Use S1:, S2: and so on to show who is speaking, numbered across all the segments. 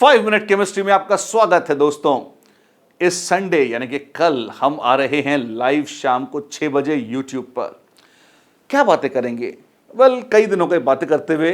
S1: 5 minute chemistry में आपका स्वागत है दोस्तों। इस संडे यानी कि कल हम आ रहे हैं लाइव शाम को 6 बजे यूट्यूब पर। क्या बातें करेंगे? कई दिनों के बातें करते हुए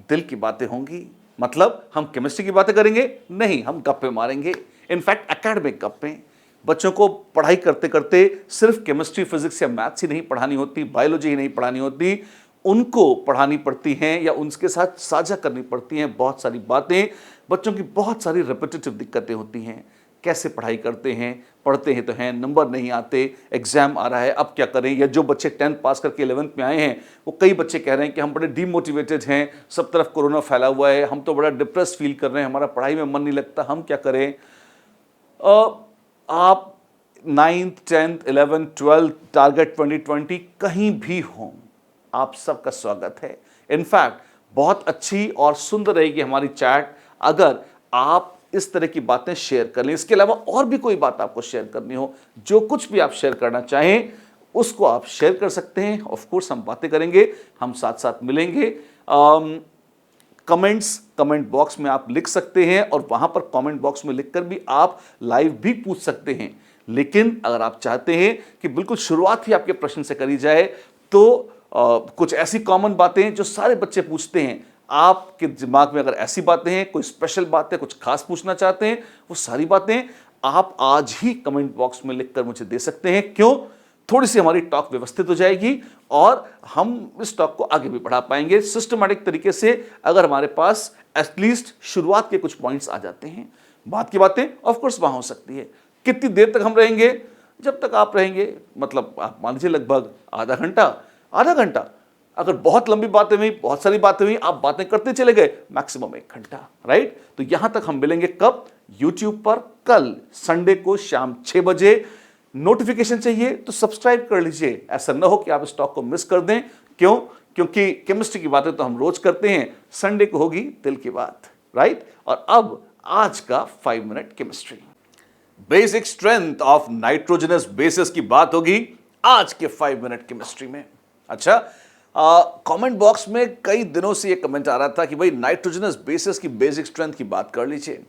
S1: दिल की बातें होंगी। मतलब हम केमिस्ट्री की बातें करेंगे नहीं, हम गप्पे मारेंगे। इनफैक्ट एकेडमिक गप्पे। बच्चों को पढ़ाई करते करते सिर्फ केमिस्ट्री, फिजिक्स या मैथ्स ही नहीं पढ़ानी होती, बायोलॉजी ही नहीं पढ़ानी होती, उनको पढ़ानी पड़ती हैं या उनके साथ साझा करनी पड़ती हैं बहुत सारी बातें। बच्चों की बहुत सारी रिपीटेटिव दिक्कतें होती हैं। कैसे पढ़ाई करते हैं, पढ़ते हैं तो हैं, नंबर नहीं आते, एग्जाम आ रहा है, अब क्या करें? या जो बच्चे 10th पास करके 11th में आए हैं, वो कई बच्चे कह रहे हैं कि हम बड़े डीमोटिवेटेड हैं, सब तरफ कोरोना फैला हुआ है, हम तो बड़ा डिप्रेस फील कर रहे हैं, हमारा पढ़ाई में मन नहीं लगता, हम क्या करें? आप 9th, 10th, 11th, 12th, target 2020 कहीं भी हों, आप सबका स्वागत है। इनफैक्ट बहुत अच्छी और सुंदर रहेगी हमारी चैट अगर आप इस तरह की बातें शेयर कर लें। इसके अलावा और भी कोई बात आपको शेयर करनी हो, जो कुछ भी आप शेयर करना चाहें उसको आप शेयर कर सकते हैं। ऑफ कोर्स हम बातें करेंगे, हम साथ साथ मिलेंगे। कमेंट बॉक्स में आप लिख सकते हैं और वहां पर कमेंट बॉक्स में लिखकर भी आप लाइव भी पूछ सकते हैं। लेकिन अगर आप चाहते हैं कि बिल्कुल शुरुआत ही आपके प्रश्न से करी जाए तो कुछ ऐसी कॉमन बातें जो सारे बच्चे पूछते हैं, आपके दिमाग में अगर ऐसी बातें हैं, कोई स्पेशल बात है, कुछ खास पूछना चाहते हैं, वो सारी बातें आप आज ही कमेंट बॉक्स में लिखकर मुझे दे सकते हैं। क्यों? थोड़ी सी हमारी टॉक व्यवस्थित हो जाएगी और हम इस टॉक को आगे भी बढ़ा पाएंगे सिस्टमैटिक तरीके से, अगर हमारे पास एटलीस्ट शुरुआत के कुछ पॉइंट्स आ जाते हैं। बात की बातें ऑफ कोर्स वहां हो सकती है। कितनी देर तक हम रहेंगे? जब तक आप रहेंगे, मतलब आप मान लीजिए लगभग आधा घंटा। अगर बहुत लंबी बातें हुई, बहुत सारी बातें हुई, आप बातें करते चले गए, मैक्सिमम 1 घंटा, राइट? तो यहां तक हम मिलेंगे कब? यूट्यूब पर कल संडे को शाम 6 बजे। नोटिफिकेशन चाहिए तो सब्सक्राइब कर लीजिए, ऐसा ना हो कि आप इस टॉक को मिस कर दें। क्यों? क्योंकि केमिस्ट्री की बातें तो हम रोज करते हैं, संडे को होगी दिल की बात, राइट? और अब आज का 5 minute chemistry, basic strength of nitrogenous bases की बात होगी आज के 5 मिनट केमिस्ट्री में। अच्छा, कमेंट बॉक्स में कई दिनों से ये कमेंट आ रहा था कि भाई नाइट्रोजनस बेसिस की बेसिक स्ट्रेंथ की बात कर लीजिए।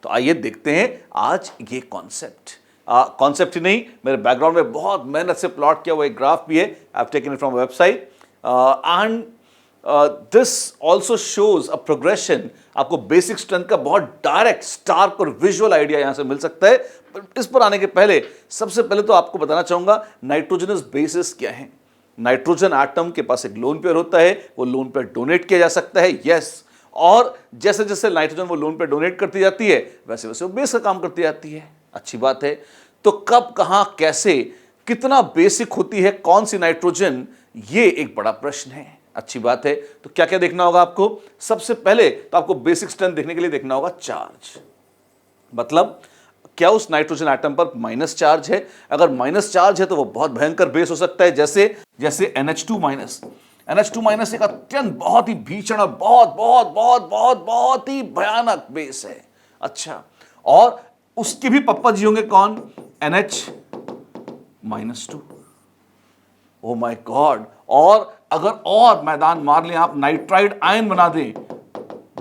S1: तो आइए देखते हैं आज ये कॉन्सेप्ट ही नहीं, मेरे बैकग्राउंड में बहुत मेहनत से प्लॉट किया हुआ एक ग्राफ भी है। I have taken it from website and this also shows a progression. आपको बेसिक स्ट्रेंथ का बहुत डायरेक्ट, स्टार्क और विजुअल आइडिया यहां से मिल सकता है। इस पर आने के पहले सबसे पहले तो आपको बताना चाहूंगा नाइट्रोजनस बेसिस क्या है। नाइट्रोजन एटम के पास एक लोन पेयर होता है, वो लोन पेयर डोनेट किया जा सकता है, यस। और जैसे जैसे नाइट्रोजन वो लोन पेयर डोनेट करती जाती है, वैसे वैसे वो बेस का काम करती जाती है। अच्छी बात है। तो कब, कहां, कैसे, कितना बेसिक होती है कौन सी नाइट्रोजन, ये एक बड़ा प्रश्न है। अच्छी बात है। तो क्या क्या देखना होगा आपको? सबसे पहले तो आपको बेसिक स्ट्रेंथ देखने के लिए देखना होगा चार्ज। मतलब क्या उस नाइट्रोजन एटम पर माइनस चार्ज है? अगर माइनस चार्ज है तो वो बहुत भयंकर बेस हो सकता है, जैसे NH2 एक अत्यंत बहुत ही भीषण और बहुत ही भयानक बेस है। अच्छा, और उसके भी पप्पा जी होंगे कौन? NH-2। Oh my God. और अगर और मैदान मार लें आप, नाइट्राइड आयन बना दें,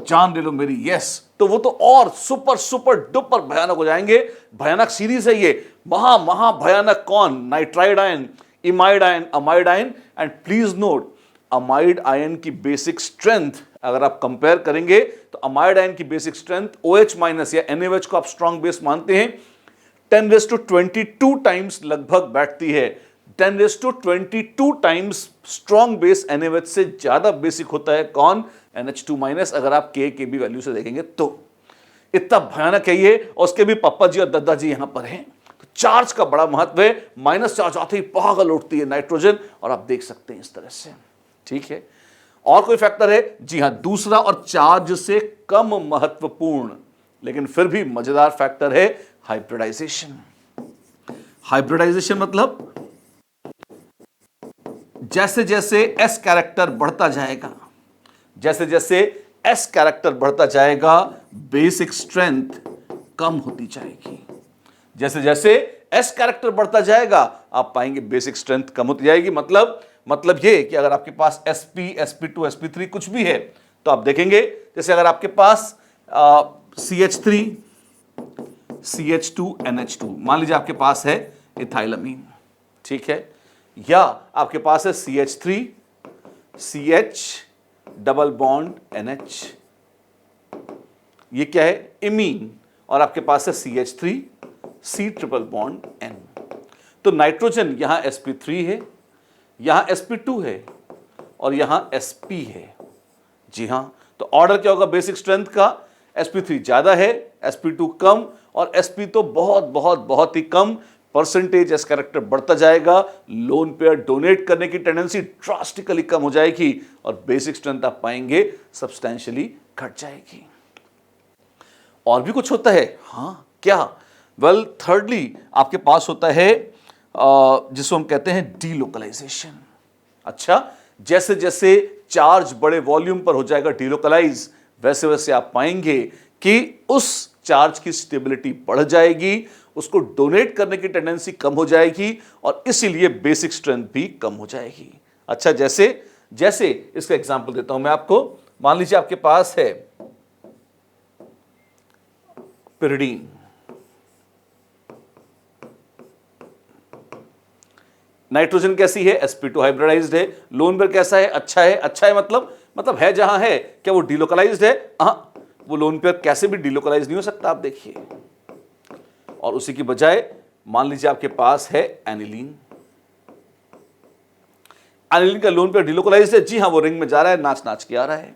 S1: जान ले लो मेरी, यस, तो वो तो और सुपर डुपर भयानक हो जाएंगे। भयानक सीरीज है ये, महा भयानक। कौन? Nitride ion, imide ion, amide ion. And please note, amide ion की बेसिक स्ट्रेंथ अगर आप कंपेयर करेंगे तो अमाइड आयन की बेसिक स्ट्रेंथ OH- या NaOH को आप स्ट्रॉन्ग बेस मानते हैं, 10⁻22 टाइम्स लगभग बैठती है। 10⁻22 टाइम्स स्ट्रॉन्ग बेस NaOH से ज्यादा बेसिक होता है कौन? NH2-। अगर आप Kb वैल्यू से देखेंगे तो इतना भयानक है ये। और उसके भी पापा जी और दादा जी यहां पर हैं। तो चार्ज का बड़ा महत्व है। माइनस चार्ज आते ही पागल उठती है नाइट्रोजन, और आप देख सकते हैं इस तरह से। ठीक है, और कोई फैक्टर है? जी हां, दूसरा और चार्ज से कम महत्वपूर्ण लेकिन फिर भी मजेदार फैक्टर है हाइब्रिडाइजेशन। हाइब्रिडाइजेशन मतलब जैसे जैसे S कैरेक्टर बढ़ता जाएगा, बेसिक स्ट्रेंथ कम होती जाएगी। जैसे जैसे S कैरेक्टर बढ़ता जाएगा, आप पाएंगे बेसिक स्ट्रेंथ कम होती जाएगी। मतलब ये कि अगर आपके पास sp, sp2, sp3 कुछ भी है, तो आप देखेंगे जैसे अगर आपके पास CH3 CH2NH2, मान लीजिए आपके पास है इथाइलमीन, ठीक है, या आपके पास है CH3 CH double bond NH, ये क्या है इमीन, और आपके पास है CH3 C triple bond N। तो नाइट्रोजन यहां sp3 है, यहां sp2 है और यहां sp है। जी हां, तो ऑर्डर क्या होगा बेसिक स्ट्रेंथ का, sp3 ज्यादा है, sp2 कम, और sp तो बहुत बहुत बहुत ही कम, परसेंटेज एस कैरेक्टर बढ़ता जाएगा, लोन पेयर डोनेट करने की टेंडेंसी ड्रास्टिकली कम हो जाएगी और बेसिक स्ट्रेंथ आप पाएंगे सब्सटेंशियली घट जाएगी। और भी कुछ होता है, हाँ क्या, वेल थर्डली आपके पास होता है जिसको हम कहते हैं डीलोकलाइजेशन। अच्छा, जैसे जैसे चार्ज बड़े वॉल्यूम पर हो जाएगा डीलोकलाइज, वैसे वैसे आप पाएंगे कि उस चार्ज की स्टेबिलिटी बढ़ जाएगी, उसको डोनेट करने की टेंडेंसी कम हो जाएगी और इसीलिए बेसिक स्ट्रेंथ भी कम हो जाएगी। अच्छा, जैसे जैसे इसका एग्जांपल देता हूं मैं आपको, मान लीजिए आपके पास है पिरिडीन, नाइट्रोजन कैसी है, sp2 हाइब्रिडाइज्ड है, लोन पेयर कैसा है, अच्छा है, अच्छा है मतलब है जहां है, क्या वो डीलोकलाइज्ड है, वो लोन पेयर कैसे भी डीलोकलाइज नहीं हो सकता, आप देखिए। और उसी की बजाय मान लीजिए आपके पास है एनिलीन, एनिलीन का लोन पेयर डीलोकलाइज्ड है, जी हां वो रिंग में जा रहा है, नाच नाच के आ रहा है।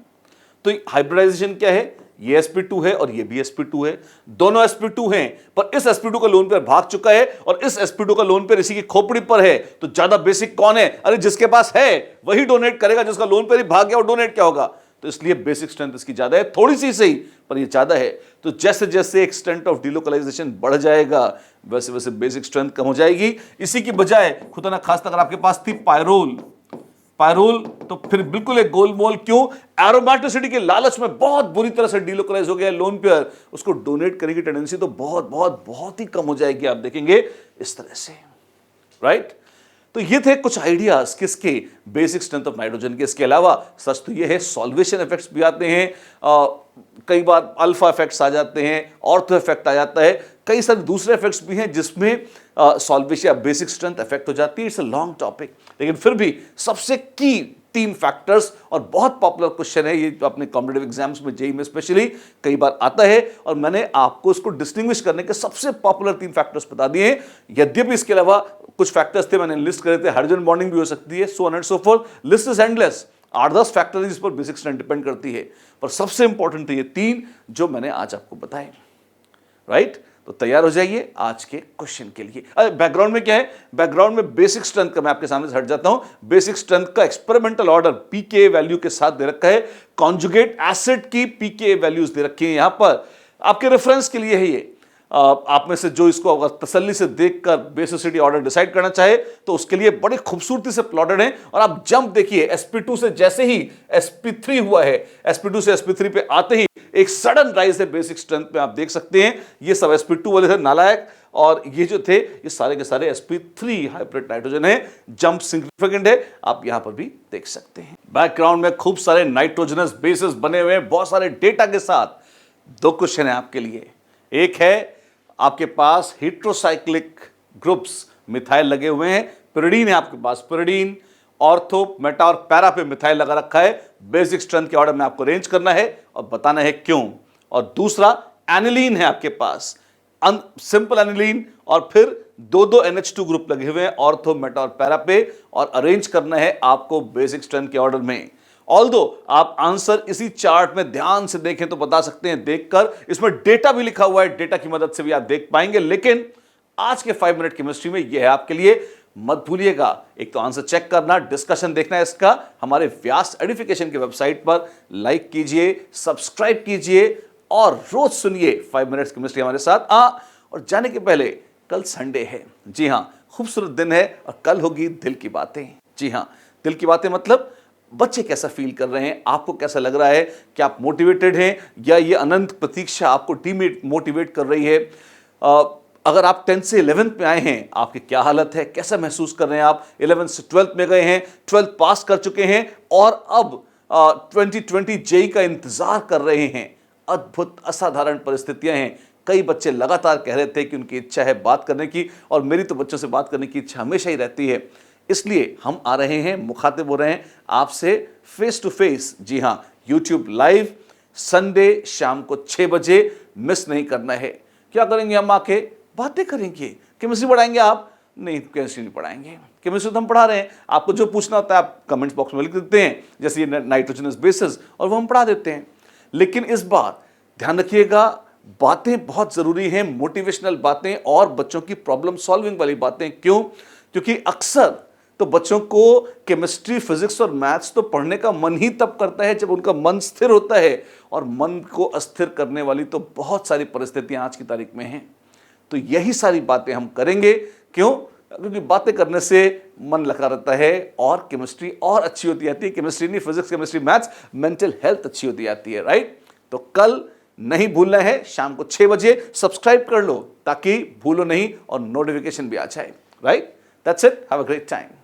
S1: तो हाइब्रिडाइजेशन क्या है, ये sp2 है और ये भी sp2 है, दोनों sp2 हैं, पर इस sp2 का लोन पेयर भाग चुका है और इस sp2 का लोन पेयर इसी की खोपड़ी पर है, तो ज्यादा बेसिक कौन है, अरे जिसके पास है वही डोनेट करेगा, जिसका लोन पेयर ही भाग गया और डोनेट क्या होगा, तो इसलिए बेसिक स्ट्रेंथ इसकी ज्यादा है, थोड़ी सी सही पर ये ज्यादा है। तो जैसे जैसे एक्सटेंट ऑफ डीलोकलाइजेशन बढ़ जाएगा वैसे वैसे बेसिक स्ट्रेंथ कम हो जाएगी। इसी की बजाय खुदा ना खास्ता अगर आपके पास थी पायरोल, तो फिर बिल्कुल एक गोलमोल, क्यों, एरोमेटिसिटी के लालच में बहुत बुरी तरह से डीलोकलाइज हो गया लोन पेयर, उसको डोनेट करने की टेंडेंसी तो बहुत बहुत बहुत ही कम हो जाएगी, आप देखेंगे इस तरह से, राइट। तो ये थे कुछ आइडियाज किसके, बेसिक स्ट्रेंथ ऑफ नाइट्रोजन के। इसके अलावा सच तो ये है सॉल्वेशन इफेक्ट्स भी आते हैं, कई बार अल्फा इफेक्ट्स आ जाते हैं, ऑर्थो इफेक्ट आ जाता है, कई सारे दूसरे इफेक्ट्स भी हैं जिसमें सॉल्वेशन या बेसिक स्ट्रेंथ इफेक्ट हो जाती है। इट्स अ लॉन्ग टॉपिक, लेकिन फिर भी सबसे की 3 फैक्टर्स, और बहुत पॉपुलर क्वेश्चन है ये, अपने कॉम्पिटिटिव एग्जाम्स में जेईई में स्पेशली कई बार आता है, और मैंने आपको इसको डिस्टिंग्विश करने के सबसे पॉपुलर 3 फैक्टर्स बता दिए हैं। यद्यपि इसके अलावा कुछ फैक्टर्स थे मैंने लिस्ट करे थे, हाइड्रोजन बॉन्डिंग भी हो सकती है, so on and so fourth, list is endless, 8-10 factor जिस पर बेसिक स्ट्रेंथ डिपेंड करती है, पर सबसे इंपॉर्टेंट है ये 3 जो मैंने आज आपको बताए, राइट। तो तैयार हो जाइए आज के क्वेश्चन के लिए। बैकग्राउंड में क्या है, बैकग्राउंड में बेसिक स्ट्रेंथ का मैं आपके सामने से हट जाता हूं, बेसिक स्ट्रेंथ का एक्सपेरिमेंटल ऑर्डर पीके वैल्यू के साथ दे रखा है, कॉन्जुगेट एसिड की पीके वैल्यूज दे रखी है यहां पर, आपके रेफरेंस के लिए है ये। आप में से जो इसको अगर तसल्ली से देखकर बेसिसिटी ऑर्डर डिसाइड करना चाहे तो उसके लिए बड़े खूबसूरती से प्लॉटेड है, और आप जंप देखिए sp2 से जैसे ही sp3 हुआ है, sp2 से sp3 पे आते ही एक सडन राइज है बेसिक स्ट्रेंथ पे, आप देख सकते हैं। ये सब sp2 वाले थे नालायक, और ये जो थे ये सारे के सारे sp3 हाइब्रिड नाइट्रोजन है, जंप सिग्निफिकेंट है, आप यहां पर भी देख सकते हैं। बैकग्राउंड में खूब सारे नाइट्रोजनस बेसिस बने हुए हैं बहुत सारे डेटा के साथ। 2 क्वेश्चन है आपके लिए, एक है आपके पास हेट्रोसाइक्लिक ग्रुप्स मिथाइल लगे हुए हैं, पिरिडीन है आपके पास, पिरिडीन ऑर्थो मेटा और पैरा पे मिथाइल लगा रखा है, बेसिक स्ट्रेंथ के ऑर्डर में आपको अरेंज करना है और बताना है क्यों। और दूसरा एनिलीन है आपके पास, सिंपल एनिलीन, और फिर 2 NH2 ग्रुप लगे हुए हैं ऑर्थो मेटा और पैरा पे, और अरेंज करना है आपको बेसिक स्ट्रेंथ के ऑर्डर में। ऑल्दो आप आंसर इसी चार्ट में ध्यान से देखें तो बता सकते हैं देखकर, इसमें डेटा भी लिखा हुआ है, डेटा की मदद से भी आप देख पाएंगे, लेकिन आज के 5 मिनट केमिस्ट्री में यह है आपके लिए, मत भूलिएगा एक तो आंसर चेक करना, डिस्कशन देखना है इसका हमारे व्यास एडिफिकेशन की वेबसाइट पर, लाइक कीजिए, सब्सक्राइब कीजिए और रोज सुनिए 5 मिनट्स केमिस्ट्री हमारे साथ। और जाने के पहले, कल संडे है, जी हां खूबसूरत दिन है, और कल होगी दिल की बातें। जी हां, दिल की बातें मतलब बच्चे कैसा फील कर रहे हैं, आपको कैसा लग रहा है, क्या आप मोटिवेटेड हैं या ये अनंत प्रतीक्षा आपको डिमोटिवेट कर रही है। अगर आप 10th से 11th में आए हैं, आपकी क्या हालत है, कैसा महसूस कर रहे हैं आप, 11th से 12th में गए हैं, 12th पास कर चुके हैं और अब 2020 जेईई का इंतजार कर रहे हैं, अद्भुत असाधारण परिस्थितियां हैं। कई बच्चे लगातार कह रहे थे कि उनकी इच्छा है बात करने की, और मेरी तो बच्चों से बात करने की इच्छा हमेशा ही रहती है। इसलिए हम आ रहे हैं, मुखातिब हो रहे हैं आपसे फेस टू फेस। जी हाँ, यूट्यूब लाइव संडे शाम को 6 बजे मिस नहीं करना है। क्या करेंगे हम? आके बातें करेंगे। केमिस्ट्री पढ़ाएंगे आप? नहीं, केमिस्ट्री नहीं पढ़ाएंगे। केमिस्ट्री तो हम पढ़ा रहे हैं। आपको जो पूछना होता है आप कमेंट्स बॉक्स में लिख देते हैं, जैसे ये नाइट्रोजनस बेसिस, और वो हम पढ़ा देते हैं। लेकिन इस बार ध्यान रखिएगा, बातें बहुत जरूरी हैं, मोटिवेशनल बातें और बच्चों की प्रॉब्लम सॉल्विंग वाली बातें। क्यों? क्योंकि अक्सर तो बच्चों को केमिस्ट्री, फिजिक्स और मैथ्स तो पढ़ने का मन ही तब करता है जब उनका मन स्थिर होता है, और मन को अस्थिर करने वाली तो बहुत सारी परिस्थितियां आज की तारीख में हैं। तो यही सारी बातें हम करेंगे। क्यों? क्योंकि बातें करने से मन लगा रहता है और केमिस्ट्री और अच्छी होती जाती है। केमिस्ट्री नहीं, physics, chemistry, maths, mental health अच्छी होती जाती है। राइट? तो कल नहीं भूलना है, शाम को 6 बजे सब्सक्राइब कर लो ताकि भूलो नहीं और नोटिफिकेशन भी आ जाए। Right? That's it. Have a great time.